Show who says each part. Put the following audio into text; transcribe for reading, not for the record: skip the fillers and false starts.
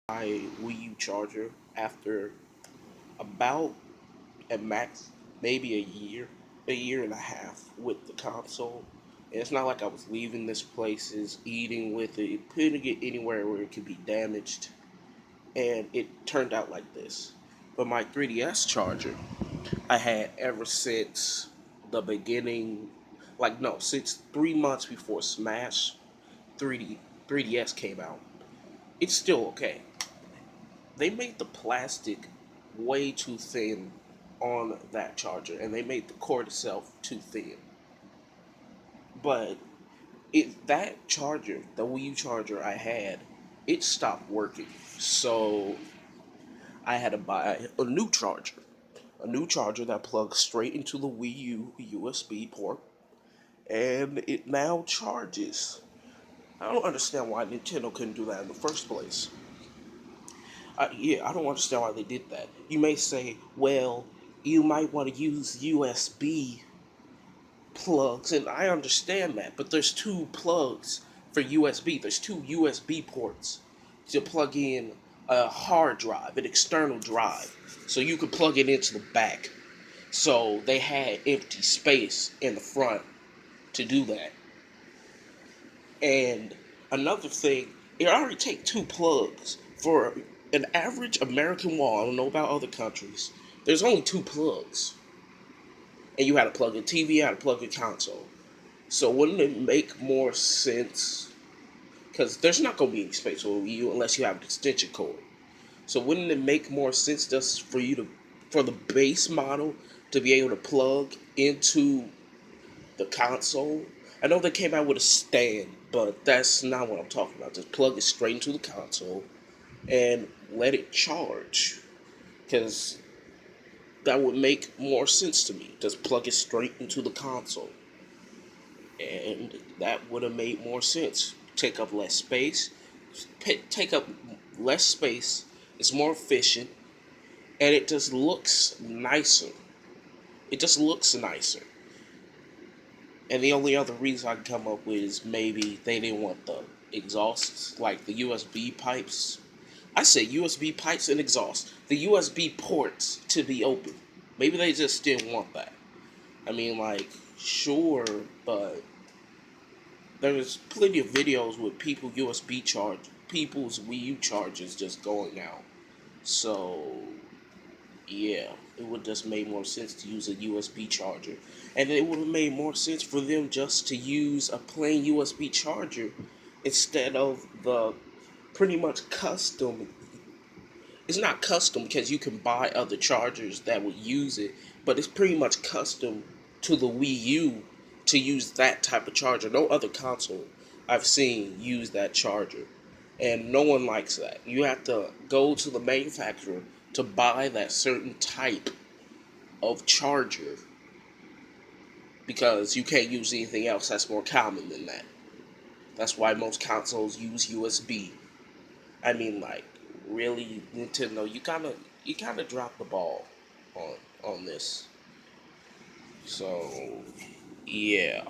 Speaker 1: my Wiiu charger after about at max maybe a year and a half with the console. And it's not like I was leaving this places, eating with it, putting it anywhere where it could be damaged. And it turned out like this. But my 3DS charger, I had ever since the beginning, like no, since 3 months before Smash 3D 3DS came out. It's still okay. They made the plastic way too thin on that charger, and they made the cord itself too thin. But that charger, the Wii U charger I had, it stopped working. So I had to buy a new charger that plugs straight into the Wii U USB port, and it now charges. I don't understand why Nintendo couldn't do that in the first place. Yeah, I don't understand why they did that. You may say, well, you might want to use USB plugs, and I understand that, but there's two plugs for USB. There's two USB ports to plug in a hard drive, an external drive, so you could plug it into the back. So they had empty space in the front to do that. And another thing, it already takes two plugs for an average American wall. I don't know about other countries. There's only two plugs, and you had to plug a TV, you had to plug a console. So wouldn't it make more sense? Because there's not going to be any space for Wii U unless you have an extension cord. So wouldn't it make more sense just for you to, for the base model to be able to plug into the console? I know they came out with a stand, but that's not what I'm talking about. Just plug it straight into the console and let it charge. Because that would make more sense to me. Just plug it straight into the console. And that would have made more sense. Take up less space. Take up less space. It's more efficient. And it just looks nicer. It just looks nicer. And the only other reason I can come up with is maybe they didn't want the exhausts, like the USB pipes. I say USB pipes and exhaust. The USB ports to be open. Maybe they just didn't want that. I mean, like, sure, but there's plenty of videos with people's Wii U chargers just going out. So yeah, it would just make more sense to use a USB charger. And it would have made more sense for them just to use a plain USB charger instead of the pretty much custom. It's not custom because you can buy other chargers that would use it, but it's pretty much custom to the Wii U to use that type of charger. No other console I've seen use that charger. And no one likes that. You have to go to the manufacturer to buy that certain type of charger because you can't use anything else that's more common than that. That's why most consoles use USB. I mean, like, really, Nintendo, you kind of dropped the ball on this. So, yeah.